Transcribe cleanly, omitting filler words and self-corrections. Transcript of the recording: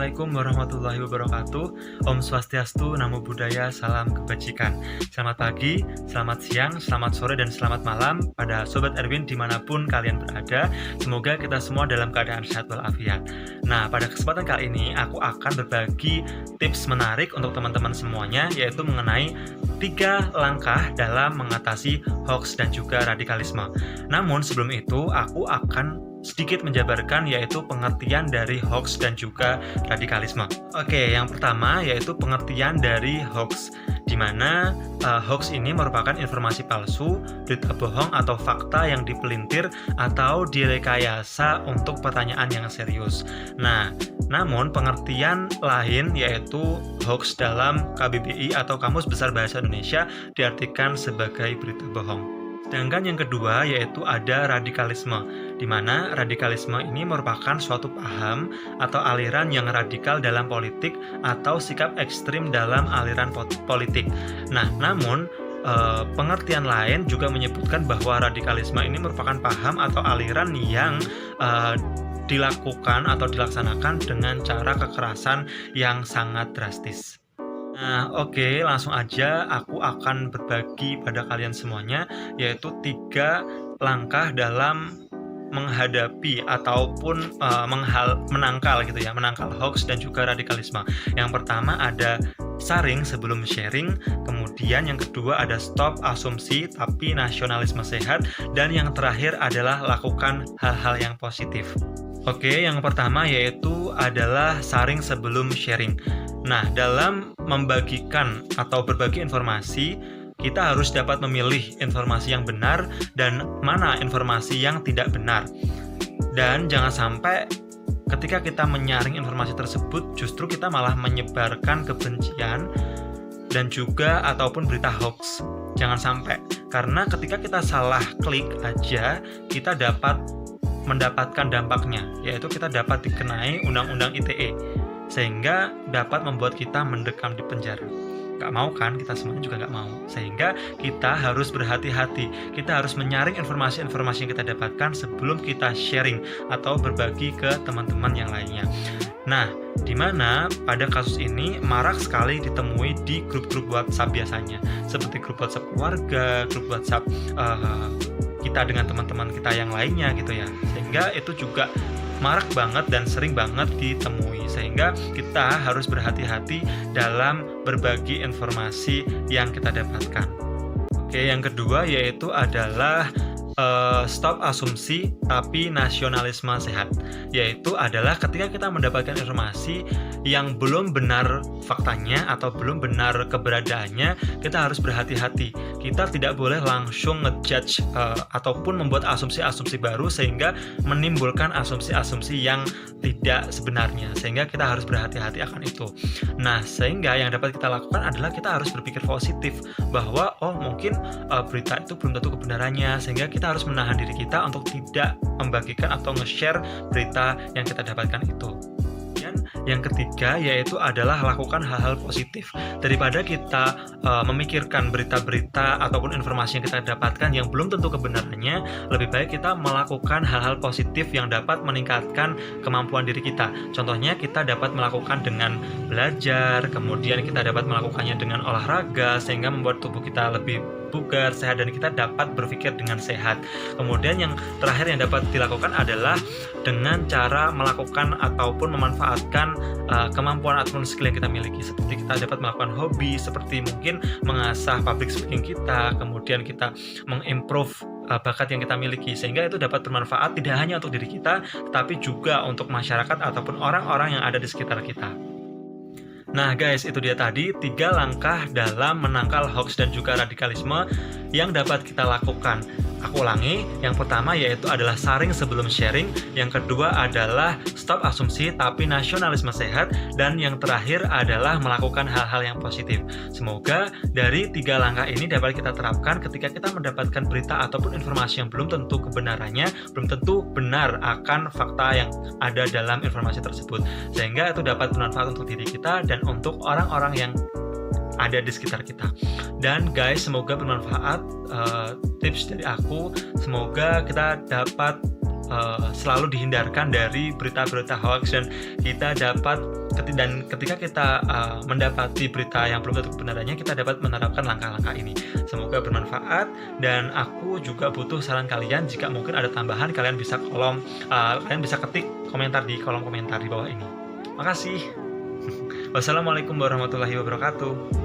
Assalamualaikum warahmatullahi wabarakatuh. Om Swastiastu, Namo Buddhaya, salam kebajikan. Selamat pagi, selamat siang, selamat sore, dan selamat malam pada Sobat Erwin dimanapun kalian berada. Semoga kita semua dalam keadaan sehat walafiat. Nah, pada kesempatan kali ini aku akan berbagi tips menarik untuk teman-teman semuanya, yaitu mengenai 3 langkah dalam mengatasi hoax dan juga radikalisme. Namun sebelum itu aku akan sedikit menjabarkan yaitu pengertian dari hoax dan juga radikalisme. Oke, yang pertama yaitu pengertian dari hoax, di mana hoax ini merupakan informasi palsu, berita bohong atau fakta yang dipelintir atau direkayasa untuk pertanyaan yang serius. Nah, namun pengertian lain yaitu hoax dalam KBBI atau Kamus Besar Bahasa Indonesia diartikan sebagai berita bohong. Sedangkan yang kedua yaitu ada radikalisme, di mana radikalisme ini merupakan suatu paham atau aliran yang radikal dalam politik atau sikap ekstrim dalam aliran politik. Nah, namun pengertian lain juga menyebutkan bahwa radikalisme ini merupakan paham atau aliran yang dilakukan atau dilaksanakan dengan cara kekerasan yang sangat drastis. Nah, oke, langsung aja aku akan berbagi pada kalian semuanya, yaitu 3 langkah dalam menghadapi ataupun menangkal hoax dan juga radikalisme. Yang pertama ada saring sebelum sharing, kemudian yang kedua ada stop asumsi tapi nasionalisme sehat, dan yang terakhir adalah lakukan hal-hal yang positif. Oke, yang pertama yaitu adalah saring sebelum sharing. Nah, dalam membagikan atau berbagi informasi, kita harus dapat memilih informasi yang benar dan mana informasi yang tidak benar. Dan jangan sampai ketika kita menyaring informasi tersebut, justru kita malah menyebarkan kebencian dan juga ataupun berita hoax. Jangan sampai, karena ketika kita salah klik aja, kita dapat mendapatkan dampaknya, yaitu kita dapat dikenai Undang-Undang ITE, sehingga dapat membuat kita mendekam di penjara. Gak mau kan, kita semuanya juga gak mau. Sehingga kita harus berhati-hati, kita harus menyaring informasi-informasi yang kita dapatkan sebelum kita sharing atau berbagi ke teman-teman yang lainnya. Nah, dimana pada kasus ini marak sekali ditemui di grup-grup WhatsApp biasanya, seperti grup WhatsApp keluarga, grup WhatsApp kita dengan teman-teman kita yang lainnya gitu ya, sehingga itu juga marak banget dan sering banget ditemui, sehingga kita harus berhati-hati dalam berbagi informasi yang kita dapatkan. Oke, yang kedua yaitu adalah stop asumsi tapi nasionalisme sehat, yaitu adalah ketika kita mendapatkan informasi yang belum benar faktanya atau belum benar keberadaannya, kita harus berhati-hati. Kita tidak boleh langsung ngejudge ataupun membuat asumsi-asumsi baru sehingga menimbulkan asumsi-asumsi yang tidak sebenarnya, sehingga kita harus berhati-hati akan itu. Nah, sehingga yang dapat kita lakukan adalah kita harus berpikir positif bahwa mungkin berita itu belum tentu kebenarannya, sehingga kita harus menahan diri kita untuk tidak membagikan atau nge-share berita yang kita dapatkan itu. Yang ketiga yaitu adalah lakukan hal-hal positif. Daripada kita memikirkan berita-berita ataupun informasi yang kita dapatkan yang belum tentu kebenarannya, lebih baik kita melakukan hal-hal positif yang dapat meningkatkan kemampuan diri kita. Contohnya kita dapat melakukan dengan belajar, kemudian kita dapat melakukannya dengan olahraga sehingga membuat tubuh kita lebih bugar, sehat, dan kita dapat berpikir dengan sehat. Kemudian yang terakhir yang dapat dilakukan adalah dengan cara melakukan ataupun memanfaatkan kemampuan ataupun skill yang kita miliki, seperti kita dapat melakukan hobi, seperti mungkin mengasah public speaking kita, kemudian kita mengimprove bakat yang kita miliki, sehingga itu dapat bermanfaat tidak hanya untuk diri kita, tetapi juga untuk masyarakat ataupun orang-orang yang ada di sekitar kita. Nah guys, itu dia tadi 3 langkah dalam menangkal hoax dan juga radikalisme yang dapat kita lakukan. Aku ulangi, yang pertama yaitu adalah saring sebelum sharing, yang kedua adalah stop asumsi tapi nasionalisme sehat, dan yang terakhir adalah melakukan hal-hal yang positif. Semoga dari 3 langkah ini dapat kita terapkan ketika kita mendapatkan berita ataupun informasi yang belum tentu kebenarannya, belum tentu benar akan fakta yang ada dalam informasi tersebut, sehingga itu dapat bermanfaat untuk diri kita dan untuk orang-orang yang ada di sekitar kita. Dan guys, semoga bermanfaat tips dari aku. Semoga kita dapat selalu dihindarkan dari berita-berita hoax, dan ketika kita mendapati berita yang belum tentu kebenarannya, kita dapat menerapkan langkah-langkah ini. Semoga bermanfaat, dan aku juga butuh saran kalian. Jika mungkin ada tambahan, kalian bisa ketik komentar di kolom komentar di bawah ini. Makasih. Wassalamualaikum warahmatullahi wabarakatuh.